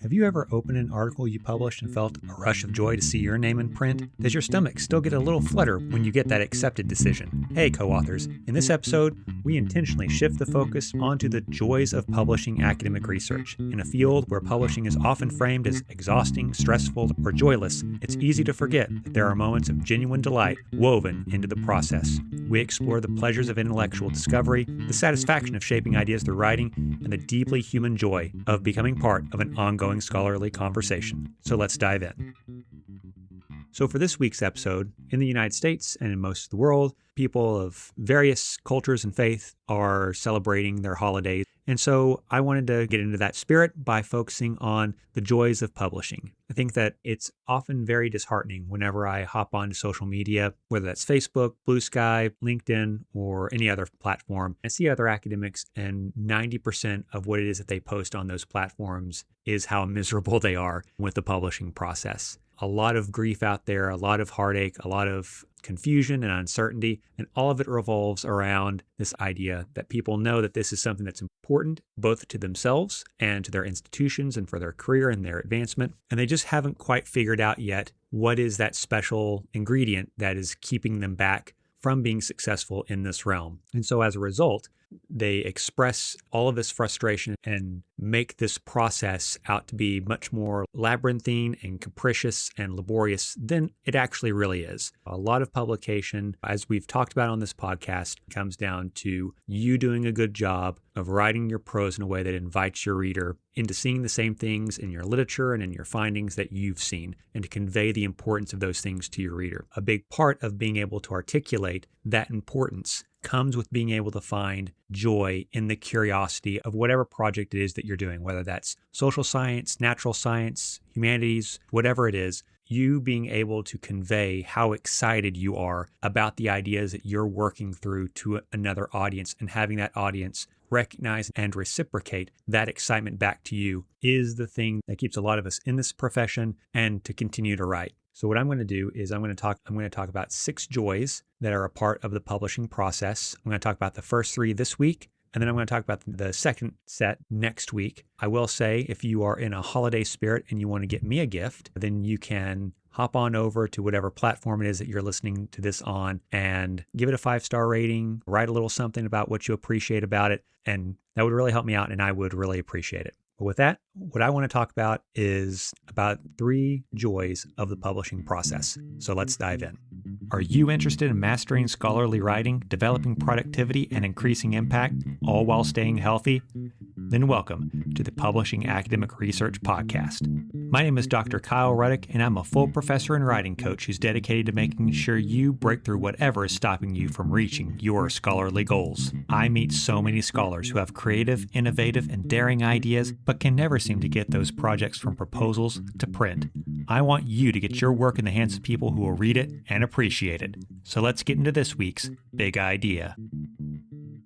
Have you ever opened an article you published and felt a rush of joy to see your name in print? Does your stomach still get a little flutter when you get that accepted decision? Hey, co-authors. In this episode, we intentionally shift the focus onto the joys of publishing academic research. In a field where publishing is often framed as exhausting, stressful, or joyless, it's easy to forget that there are moments of genuine delight woven into the process. We explore the pleasures of intellectual discovery, the satisfaction of shaping ideas through writing, and the deeply human joy of becoming part of an ongoing scholarly conversation. So let's dive in. So for this week's episode, in the United States and in most of the world, people of various cultures and faith are celebrating their holidays. And so I wanted to get into that spirit by focusing on the joys of publishing. I think that it's often very disheartening whenever I hop onto social media, whether that's Facebook, Blue Sky, LinkedIn, or any other platform. I see other academics, and 90% of what it is that they post on those platforms is how miserable they are with the publishing process. A lot of grief out there, a lot of heartache, a lot of confusion and uncertainty, and all of it revolves around this idea that people know that this is something that's important both to themselves and to their institutions and for their career and their advancement, and they just haven't quite figured out yet what is that special ingredient that is keeping them back from being successful in this realm. And so as a result, they express all of this frustration and make this process out to be much more labyrinthine and capricious and laborious than it actually really is. A lot of publication, as we've talked about on this podcast, comes down to you doing a good job of writing your prose in a way that invites your reader into seeing the same things in your literature and in your findings that you've seen, and to convey the importance of those things to your reader. A big part of being able to articulate that importance comes with being able to find joy in the curiosity of whatever project it is that you're doing, whether that's social science, natural science, humanities, whatever it is, you being able to convey how excited you are about the ideas that you're working through to another audience, and having that audience recognize and reciprocate that excitement back to you is the thing that keeps a lot of us in this profession and to continue to write. So what I'm going to do is I'm going to talk about 6 joys that are a part of the publishing process. I'm going to talk about the first 3 this week, and then I'm going to talk about the second set next week. I will say, if you are in a holiday spirit and you want to get me a gift, then you can hop on over to whatever platform it is that you're listening to this on and give it a 5-star rating, write a little something about what you appreciate about it, and that would really help me out, and I would really appreciate it. But with that, what I want to talk about is about 3 joys of the publishing process. So let's dive in. Are you interested in mastering scholarly writing, developing productivity, and increasing impact, all while staying healthy? Then welcome to the Publishing Academic Research Podcast. My name is Dr. Kyle Ruddick, and I'm a full professor and writing coach who's dedicated to making sure you break through whatever is stopping you from reaching your scholarly goals. I meet so many scholars who have creative, innovative, and daring ideas, but can never seem to get those projects from proposals to print. I want you to get your work in the hands of people who will read it and appreciate it. So let's get into this week's big idea.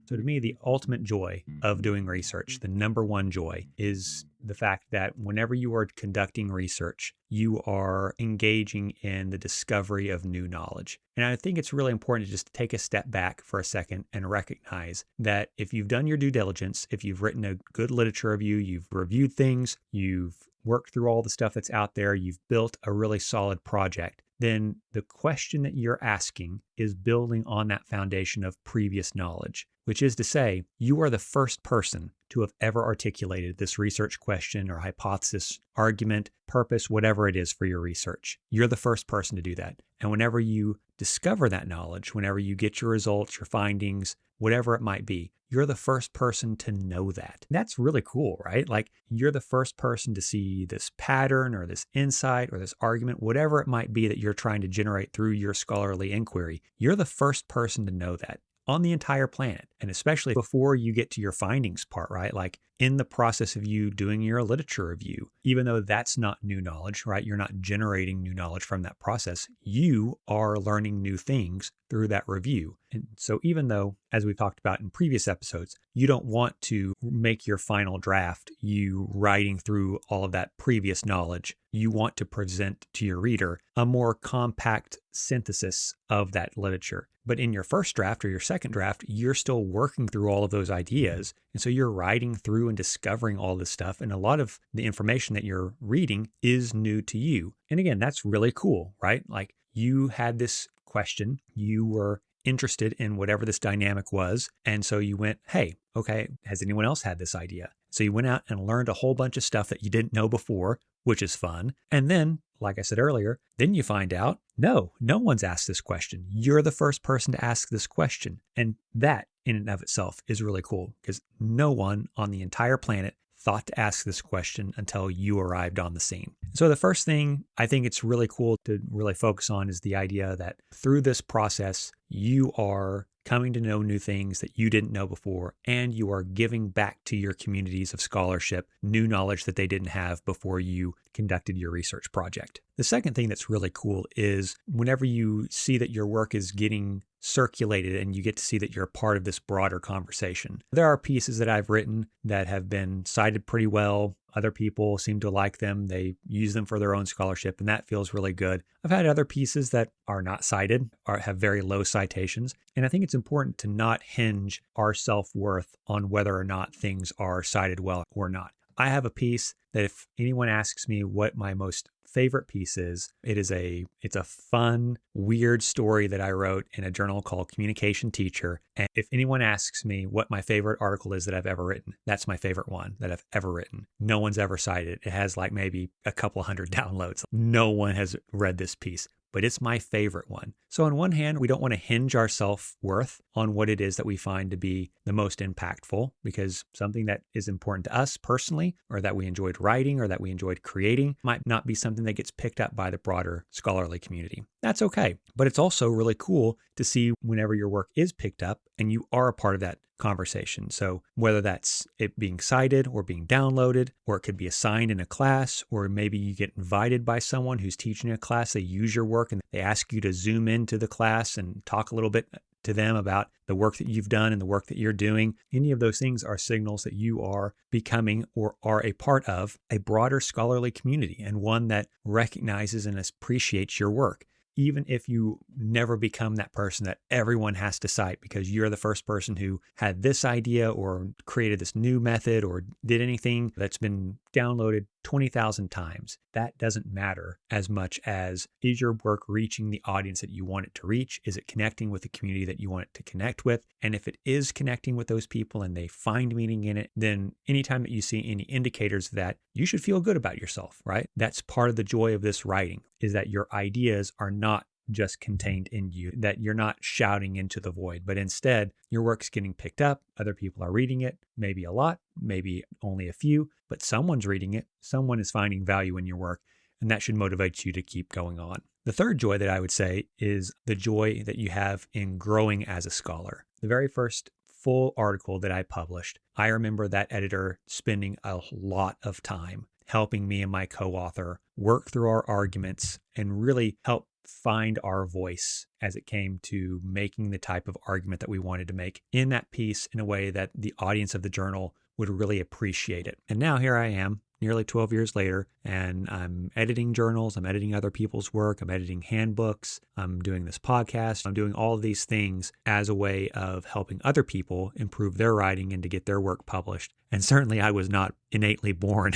So to me, the ultimate joy of doing research, the number one joy, is the fact that whenever you are conducting research, you are engaging in the discovery of new knowledge. And I think it's really important to just take a step back for a second and recognize that if you've done your due diligence, if you've written a good literature review, you've reviewed things, you've worked through all the stuff that's out there, you've built a really solid project, then the question that you're asking is building on that foundation of previous knowledge, which is to say, you are the first person to have ever articulated this research question or hypothesis, argument, purpose, whatever it is for your research. You're the first person to do that. And whenever you discover that knowledge, whenever you get your results, your findings, whatever it might be, you're the first person to know that. That's really cool, right? Like, you're the first person to see this pattern or this insight or this argument, whatever it might be that you're trying to generate through your scholarly inquiry. You're the first person to know that on the entire planet. And especially before you get to your findings part, right? Like in the process of you doing your literature review, even though that's not new knowledge, right? You're not generating new knowledge from that process. You are learning new things through that review. And so even though, as we've talked about in previous episodes, you don't want to make your final draft, you writing through all of that previous knowledge, you want to present to your reader a more compact synthesis of that literature. But in your first draft or your second draft, you're still working through all of those ideas And so you're riding through and discovering all this stuff. And a lot of the information that you're reading is new to you. And again, that's really cool, right? Like you had this question, you were interested in whatever this dynamic was. And so you went, hey, okay, has anyone else had this idea? So you went out and learned a whole bunch of stuff that you didn't know before, which is fun. And then, like I said earlier, then you find out, no one's asked this question. You're the first person to ask this question. And that in and of itself is really cool because no one on the entire planet thought to ask this question until you arrived on the scene. So the first thing I think it's really cool to really focus on is the idea that through this process, you are coming to know new things that you didn't know before, and you are giving back to your communities of scholarship new knowledge that they didn't have before you conducted your research project. The second thing that's really cool is whenever you see that your work is getting circulated and you get to see that you're a part of this broader conversation. There are pieces that I've written that have been cited pretty well. Other people seem to like them. They use them for their own scholarship, and that feels really good. I've had other pieces that are not cited or have very low citations. And I think it's important to not hinge our self-worth on whether or not things are cited well or not. I have a piece that if anyone asks me what my most favorite piece is, it's a fun, weird story that I wrote in a journal called Communication Teacher. And if anyone asks me what my favorite article is that I've ever written, that's my favorite one that I've ever written. No one's ever cited it. It has like maybe a couple hundred downloads. No one has read this piece, but it's my favorite one. So on one hand, we don't want to hinge our self-worth on what it is that we find to be the most impactful, because something that is important to us personally, or that we enjoyed writing, or that we enjoyed creating, might not be something that gets picked up by the broader scholarly community. That's okay. But it's also really cool to see whenever your work is picked up and you are a part of that conversation. So whether that's it being cited or being downloaded, or it could be assigned in a class, or maybe you get invited by someone who's teaching a class, they use your work and they ask you to zoom into the class and talk a little bit to them about the work that you've done and the work that you're doing. Any of those things are signals that you are becoming or are a part of a broader scholarly community, and one that recognizes and appreciates your work. Even if you never become that person that everyone has to cite because you're the first person who had this idea or created this new method or did anything that's been downloaded 20,000 times, that doesn't matter as much as, is your work reaching the audience that you want it to reach? Is it connecting with the community that you want it to connect with? And if it is connecting with those people and they find meaning in it, then anytime that you see any indicators of that, you should feel good about yourself, right? That's part of the joy of this writing, is that your ideas are not just contained in you, that you're not shouting into the void, but instead your work's getting picked up. Other people are reading it, maybe a lot, maybe only a few, but someone's reading it. Someone is finding value in your work, and that should motivate you to keep going on. The third joy that I would say is the joy that you have in growing as a scholar. The very first full article that I published, I remember that editor spending a lot of time helping me and my co-author work through our arguments and really help find our voice as it came to making the type of argument that we wanted to make in that piece in a way that the audience of the journal would really appreciate it. And now here I am, nearly 12 years later, and I'm editing journals, I'm editing other people's work, I'm editing handbooks, I'm doing this podcast, I'm doing all of these things as a way of helping other people improve their writing and to get their work published. And certainly I was not innately born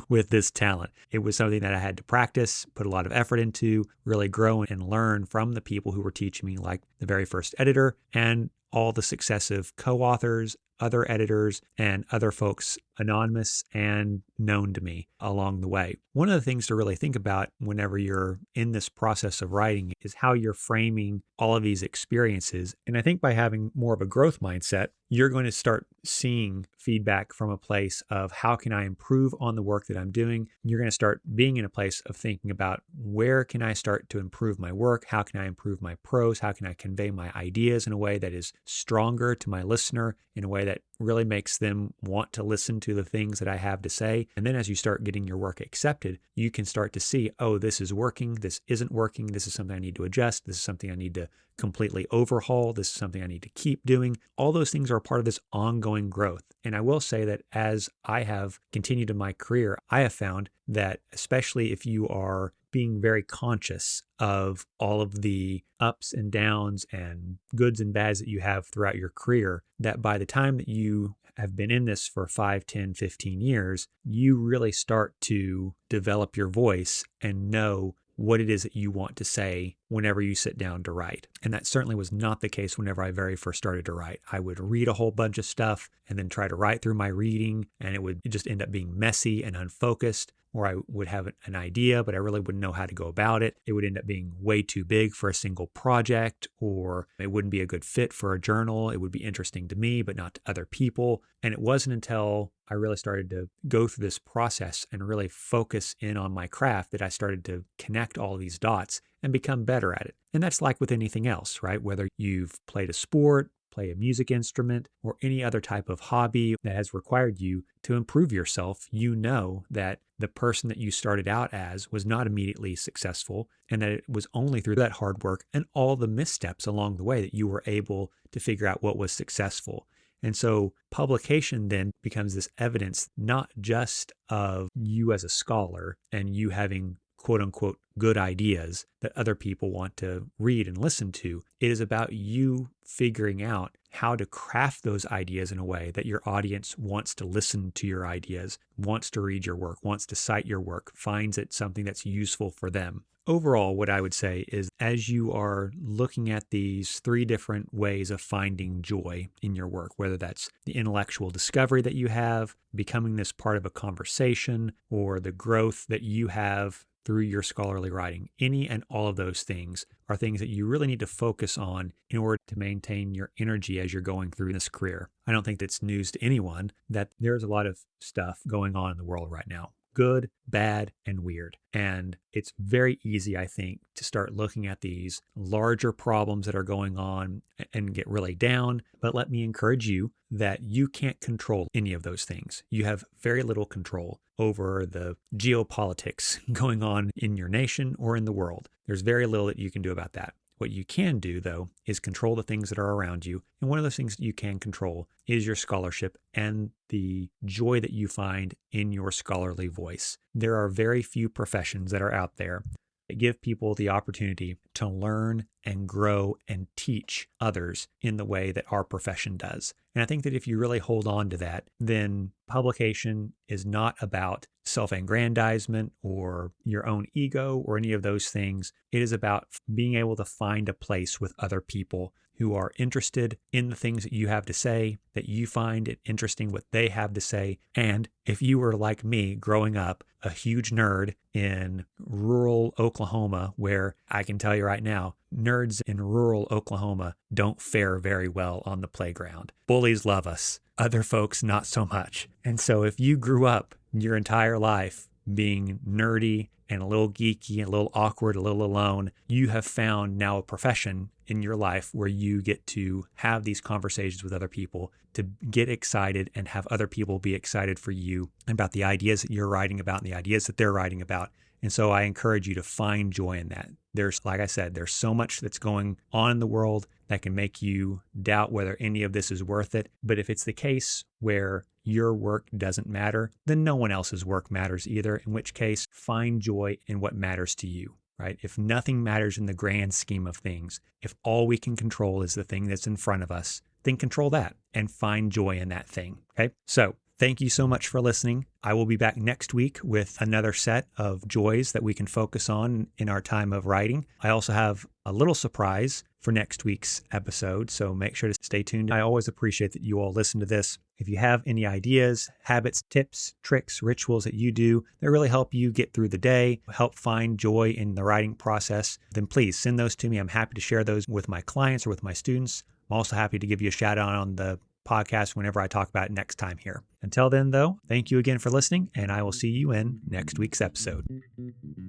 with this talent. It was something that I had to practice, put a lot of effort into, really grow and learn from the people who were teaching me, like the very first editor and all the successive co-authors, other editors, and other folks, anonymous and known to me along the way. One of the things to really think about whenever you're in this process of writing is how you're framing all of these experiences. And I think by having more of a growth mindset, you're going to start seeing feedback from a place of how can I improve on the work that I'm doing? You're going to start being in a place of thinking about where can I start to improve my work? How can I improve my prose? How can I convey my ideas in a way that is stronger to my listener, in a way that really makes them want to listen to the things that I have to say? And then as you start getting your work accepted, you can start to see, oh, this is working, this isn't working, this is something I need to adjust, this is something I need to completely overhaul, this is something I need to keep doing. All those things are part of this ongoing growth. And I will say that as I have continued in my career, I have found that especially if you are being very conscious of all of the ups and downs and goods and bads that you have throughout your career, that by the time that you have been in this for 5, 10, 15 years, you really start to develop your voice and know what it is that you want to say whenever you sit down to write. And that certainly was not the case whenever I very first started to write. I would read a whole bunch of stuff and then try to write through my reading, and it would just end up being messy and unfocused, or I would have an idea, but I really wouldn't know how to go about it. It would end up being way too big for a single project, or it wouldn't be a good fit for a journal. It would be interesting to me, but not to other people. And it wasn't until I really started to go through this process and really focus in on my craft that I started to connect all these dots and become better at it. And that's like with anything else, right? Whether you've played a sport, play a music instrument, or any other type of hobby that has required you to improve yourself, you know that the person that you started out as was not immediately successful, and that it was only through that hard work and all the missteps along the way that you were able to figure out what was successful. And so publication then becomes this evidence, not just of you as a scholar and you having quote unquote good ideas that other people want to read and listen to. It is about you figuring out how to craft those ideas in a way that your audience wants to listen to your ideas, wants to read your work, wants to cite your work, finds it something that's useful for them. Overall, what I would say is as you are looking at these 3 different ways of finding joy in your work, whether that's the intellectual discovery that you have, becoming this part of a conversation, or the growth that you have through your scholarly writing, any and all of those things are things that you really need to focus on in order to maintain your energy as you're going through this career. I don't think that's news to anyone that there's a lot of stuff going on in the world right now. Good, bad, and weird. And it's very easy, I think, to start looking at these larger problems that are going on and get really down. But let me encourage you that you can't control any of those things. You have very little control over the geopolitics going on in your nation or in the world. There's very little that you can do about that. What you can do, though, is control the things that are around you. And one of those things that you can control is your scholarship and the joy that you find in your scholarly voice. There are very few professions that are out there that give people the opportunity to learn and grow and teach others in the way that our profession does. And I think that if you really hold on to that, then publication is not about self-aggrandizement or your own ego or any of those things. It is about being able to find a place with other people who are interested in the things that you have to say, that you find it interesting what they have to say. And if you were like me growing up, a huge nerd in rural Oklahoma, where I can tell you right now, nerds in rural Oklahoma don't fare very well on the playground. Bullies love us, other folks not so much. And so if you grew up your entire life being nerdy and a little geeky and a little awkward, a little alone, you have found now a profession in your life where you get to have these conversations with other people, to get excited and have other people be excited for you about the ideas that you're writing about and the ideas that they're writing about. And so I encourage you to find joy in that. There's, like I said, there's so much that's going on in the world that can make you doubt whether any of this is worth it. But if it's the case where your work doesn't matter, then no one else's work matters either, in which case find joy in what matters to you, right? If nothing matters in the grand scheme of things, if all we can control is the thing that's in front of us, then control that and find joy in that thing, okay? So thank you so much for listening. I will be back next week with another set of joys that we can focus on in our time of writing. I also have a little surprise for next week's episode, so make sure to stay tuned. I always appreciate that you all listen to this. If you have any ideas, habits, tips, tricks, rituals that you do that really help you get through the day, help find joy in the writing process, then please send those to me. I'm happy to share those with my clients or with my students. I'm also happy to give you a shout out on the podcast whenever I talk about it next time here. Until then, though, thank you again for listening, and I will see you in next week's episode.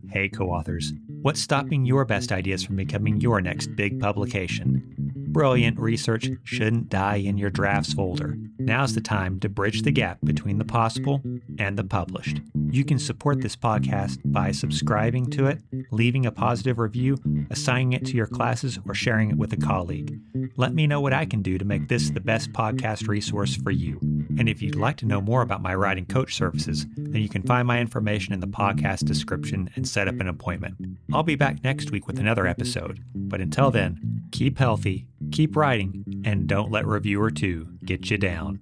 Hey, co-authors, what's stopping your best ideas from becoming your next big publication? Brilliant research shouldn't die in your drafts folder. Now's the time to bridge the gap between the possible and the published. You can support this podcast by subscribing to it, leaving a positive review, assigning it to your classes, or sharing it with a colleague. Let me know what I can do to make this the best podcast resource for you. And if you'd like to know more about my writing coach services, then you can find my information in the podcast description and set up an appointment. I'll be back next week with another episode. But until then, keep healthy, keep writing, and don't let reviewer 2 get you down.